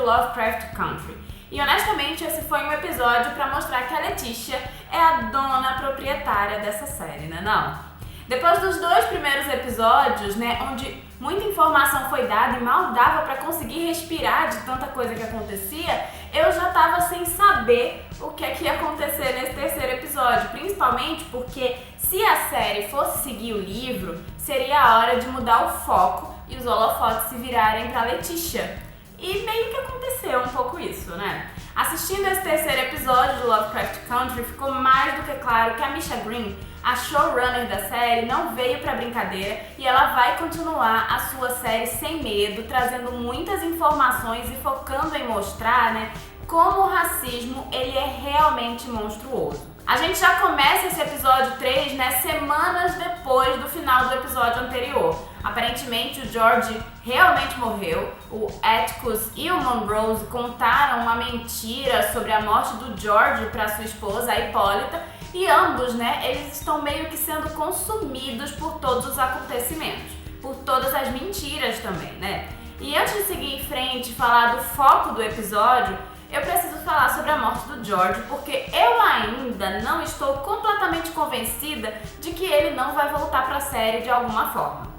Lovecraft Country. E honestamente, esse foi um episódio para mostrar que a Letitia é a dona proprietária dessa série, né não? Depois dos 2 primeiros episódios, né, onde muita informação foi dada e mal dava para conseguir respirar de tanta coisa que acontecia, eu já tava sem saber o que é que ia acontecer nesse terceiro episódio, principalmente porque se a série fosse seguir o livro, seria a hora de mudar o foco e os holofotes se virarem para Letitia. E meio que aconteceu um pouco isso, né? Assistindo esse terceiro episódio de Lovecraft Country, ficou mais do que claro que a Misha Green, a showrunner da série, não veio pra brincadeira e ela vai continuar a sua série sem medo, trazendo muitas informações e focando em mostrar, né, como o racismo ele é realmente monstruoso. A gente já começa esse episódio 3, né, semanas depois do final do episódio anterior. Aparentemente o George realmente morreu, o Atticus e o Monrose contaram uma mentira sobre a morte do George para sua esposa, a Hipólita, e ambos, né, eles estão meio que sendo consumidos por todos os acontecimentos, por todas as mentiras também, né? E antes de seguir em frente e falar do foco do episódio, eu preciso falar sobre a morte do George, porque eu ainda não estou completamente convencida de que ele não vai voltar para a série de alguma forma.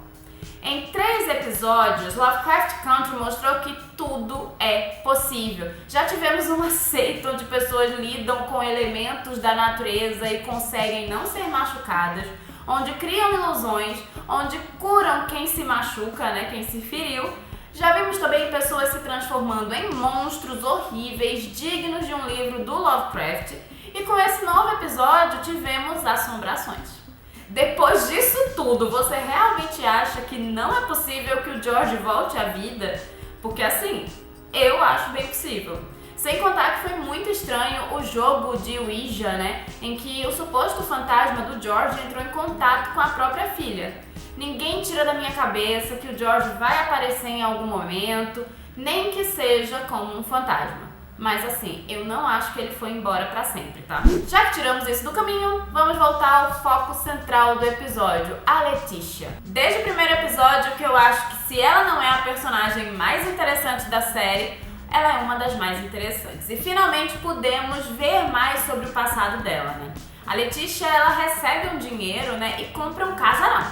Em 3 episódios, Lovecraft Country mostrou que tudo é possível. Já tivemos uma seita onde pessoas lidam com elementos da natureza e conseguem não ser machucadas, onde criam ilusões, onde curam quem se machuca, né, quem se feriu. Já vimos também pessoas se transformando em monstros horríveis, dignos de um livro do Lovecraft. E com esse novo episódio tivemos assombrações. Depois disso tudo, você realmente acha que não é possível que o George volte à vida? Porque assim, eu acho bem possível. Sem contar que foi muito estranho o jogo de Ouija, né? Em que o suposto fantasma do George entrou em contato com a própria filha. Ninguém tira da minha cabeça que o George vai aparecer em algum momento, nem que seja como um fantasma. Mas assim, eu não acho que ele foi embora pra sempre, tá? Já que tiramos isso do caminho, vamos voltar ao foco central do episódio, a Letitia. Desde o primeiro episódio que eu acho que se ela não é a personagem mais interessante da série, ela é uma das mais interessantes. E finalmente podemos ver mais sobre o passado dela, né? A Letitia, ela recebe um dinheiro, né, e compra um casarão.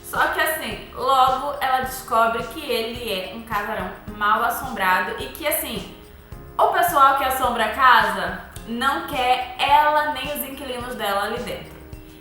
Só que assim, logo ela descobre que ele é um casarão mal assombrado e que assim, o pessoal que assombra a casa não quer ela nem os inquilinos dela ali dentro.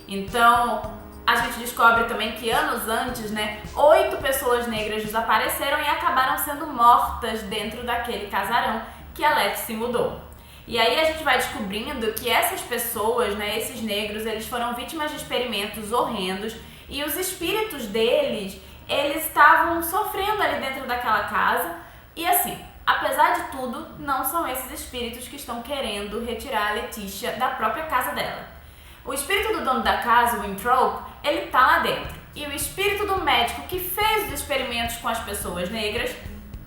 Então, a gente descobre também que anos antes, né, 8 pessoas negras desapareceram e acabaram sendo mortas dentro daquele casarão que a Letty se mudou. E aí a gente vai descobrindo que essas pessoas, né, esses negros, eles foram vítimas de experimentos horrendos e os espíritos deles, eles estavam sofrendo ali dentro daquela casa e assim, apesar de tudo, não são esses espíritos que estão querendo retirar a Letitia da própria casa dela. O espírito do dono da casa, o Winthrop, ele tá lá dentro. E o espírito do médico que fez os experimentos com as pessoas negras,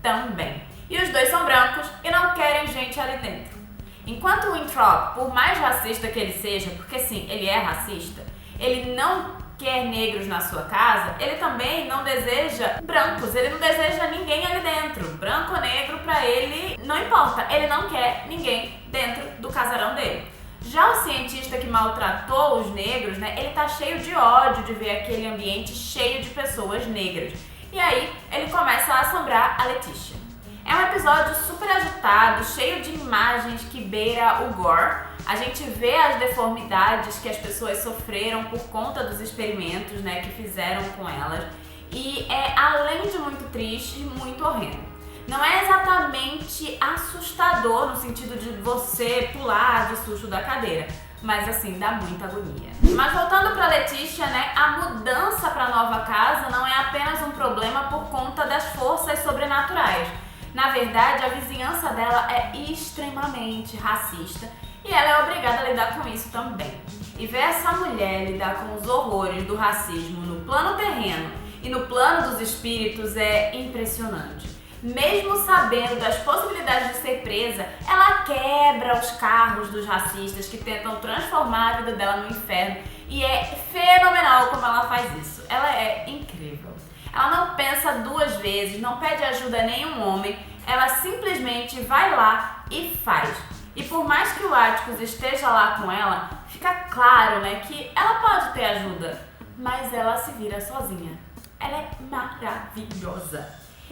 também. E os dois são brancos e não querem gente ali dentro. Enquanto o Winthrop, por mais racista que ele seja, porque sim, ele é racista, ele não quer negros na sua casa, ele também não deseja brancos, ele não deseja ninguém ali dentro. Branco ou negro, pra ele, não importa, ele não quer ninguém dentro do casarão dele. Já o cientista que maltratou os negros, né, ele tá cheio de ódio de ver aquele ambiente cheio de pessoas negras. E aí, ele começa a assombrar a Letitia. É um episódio super agitado, cheio de imagens que beira o gore. A gente vê as deformidades que as pessoas sofreram por conta dos experimentos, né, que fizeram com elas. E é, além de muito triste, muito horrendo. Não é exatamente assustador no sentido de você pular de susto da cadeira, mas assim, dá muita agonia. Mas voltando pra Letitia, né, a mudança pra nova casa não é apenas um problema por conta das forças sobrenaturais. Na verdade, a vizinhança dela é extremamente racista e ela é obrigada a lidar com isso também. E ver essa mulher lidar com os horrores do racismo no plano terreno e no plano dos espíritos é impressionante. Mesmo sabendo das possibilidades de ser presa, ela quebra os carros dos racistas que tentam transformar a vida dela no inferno e é fenomenal como ela faz isso. Ela é incrível. Ela não pensa 2 vezes, não pede ajuda a nenhum homem, ela simplesmente vai lá e faz. E por mais que o Atticus esteja lá com ela, fica claro, né, que ela pode ter ajuda, mas ela se vira sozinha. Ela é maravilhosa.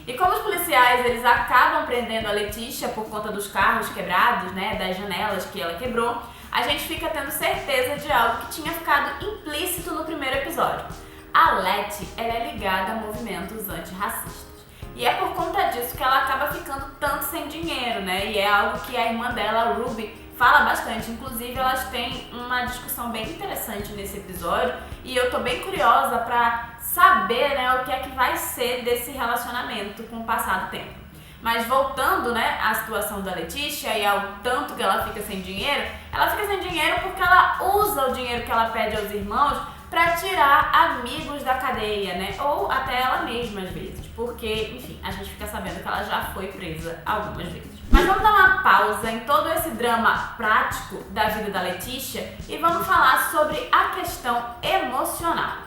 E como os policiais, eles acabam prendendo a Letícia por conta dos carros quebrados, né, das janelas que ela quebrou, a gente fica tendo certeza de algo que tinha ficado implícito no primeiro episódio. A Letty, ela é ligada a movimentos antirracistas. E é por conta disso que ela acaba ficando tanto sem dinheiro, né? E é algo que a irmã dela, a Ruby, fala bastante. Inclusive, elas têm uma discussão bem interessante nesse episódio e eu tô bem curiosa pra saber, né, o que é que vai ser desse relacionamento com o passar do tempo. Mas voltando, né, à situação da Letícia e ao tanto que ela fica sem dinheiro, ela fica sem dinheiro porque ela usa o dinheiro que ela pede aos irmãos pra tirar amigos da cadeia, né, ou até ela mesma às vezes, porque, enfim, a gente fica sabendo que ela já foi presa algumas vezes. Mas vamos dar uma pausa em todo esse drama prático da vida da Letícia e vamos falar sobre a questão emocional.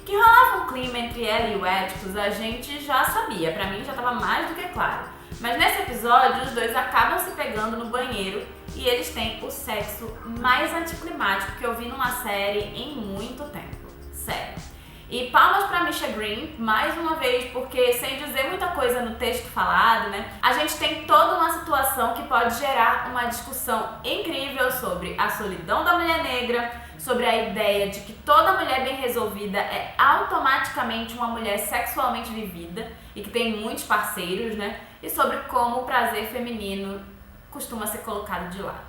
Que rolava um clima entre ela e o Atticus, a gente já sabia, pra mim já estava mais do que claro. Mas nesse episódio, os dois acabam se pegando no banheiro e eles têm o sexo mais anticlimático que eu vi numa série em muito tempo. Sério. E palmas pra Misha Green, mais uma vez, porque sem dizer muita coisa no texto falado, né, a gente tem toda uma situação que pode gerar uma discussão incrível sobre a solidão da mulher negra, sobre a ideia de que toda mulher bem resolvida é automaticamente uma mulher sexualmente vivida e que tem muitos parceiros, né, e sobre como o prazer feminino costuma ser colocado de lado.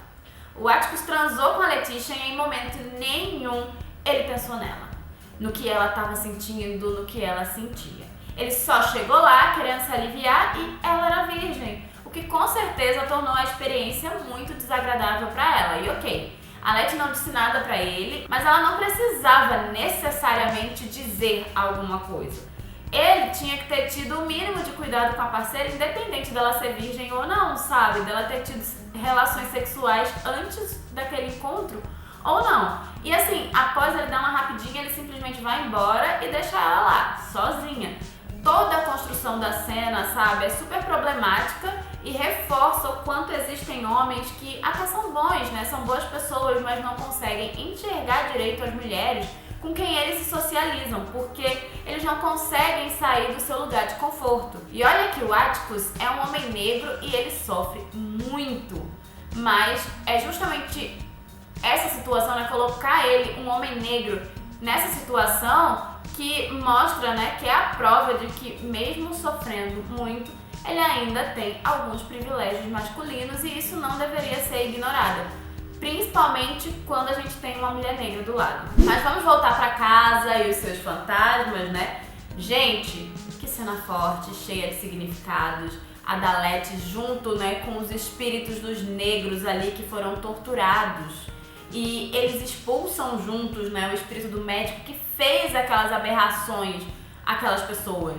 O Atticus transou com a Letícia e em momento nenhum ele pensou nela, no que ela estava sentindo, no que ela sentia. Ele só chegou lá querendo se aliviar e ela era virgem, o que com certeza tornou a experiência muito desagradável para ela. E ok, a Letty não disse nada para ele, mas ela não precisava necessariamente dizer alguma coisa. Ele tinha que ter tido o mínimo de cuidado com a parceira, independente dela ser virgem ou não, sabe? Dela ter tido relações sexuais antes daquele encontro ou não. E assim, após ele dar uma rapidinha, ele simplesmente vai embora e deixa ela lá, sozinha. Toda a construção da cena, sabe, é super problemática e reforça o quanto existem homens que até são bons, né? São boas pessoas, mas não conseguem enxergar direito as mulheres com quem eles se socializam, porque eles não conseguem sair do seu lugar de conforto. E olha que o Atticus é um homem negro e ele sofre muito, mas é justamente essa situação, né, colocar ele, um homem negro, nessa situação que mostra, né, que é a prova de que mesmo sofrendo muito, ele ainda tem alguns privilégios masculinos e isso não deveria ser ignorado, principalmente quando a gente tem uma mulher negra do lado. Mas vamos voltar pra casa e os seus fantasmas, né? Gente, que cena forte, cheia de significados. A da Letty junto, né, com os espíritos dos negros ali que foram torturados. E eles expulsam juntos, né, o espírito do médico que fez aquelas aberrações àquelas pessoas.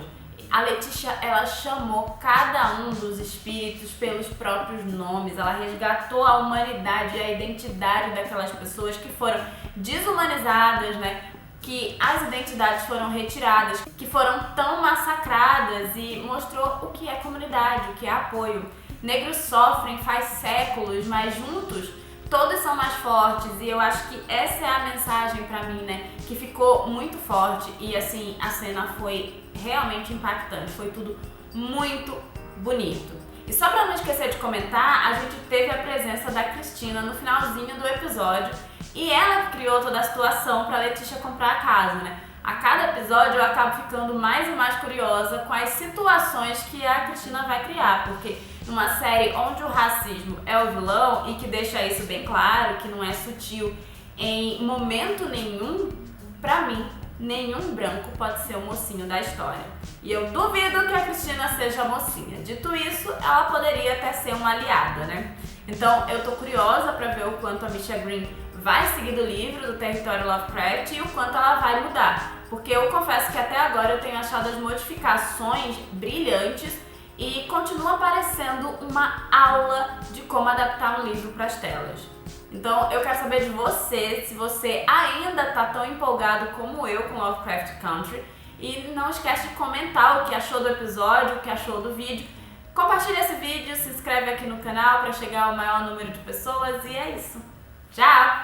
A Letícia, ela chamou cada um dos espíritos pelos próprios nomes, ela resgatou a humanidade e a identidade daquelas pessoas que foram desumanizadas, né, que as identidades foram retiradas, que foram tão massacradas e mostrou o que é comunidade, o que é apoio. Negros sofrem faz séculos, mas juntos todos são mais fortes e eu acho que essa é a mensagem pra mim, né, que ficou muito forte e assim, a cena foi realmente impactante, foi tudo muito bonito. E só pra não esquecer de comentar, a gente teve a presença da Cristina no finalzinho do episódio e ela criou toda a situação pra Letícia comprar a casa, né. A cada episódio eu acabo ficando mais e mais curiosa com as situações que a Cristina vai criar, porque numa série onde o racismo é o vilão e que deixa isso bem claro, que não é sutil em momento nenhum, pra mim, nenhum branco pode ser o mocinho da história. E eu duvido que a Cristina seja a mocinha. Dito isso, ela poderia até ser uma aliada, né? Então eu tô curiosa pra ver o quanto a Misha Green vai seguir do livro do Território Lovecraft e o quanto ela vai mudar. Porque eu confesso que até agora eu tenho achado as modificações brilhantes e continua parecendo uma aula de como adaptar um livro para as telas. Então eu quero saber de você, se você ainda tá tão empolgado como eu com Lovecraft Country, e não esquece de comentar o que achou do episódio, o que achou do vídeo. Compartilha esse vídeo, se inscreve aqui no canal para chegar ao maior número de pessoas e é isso. Tchau!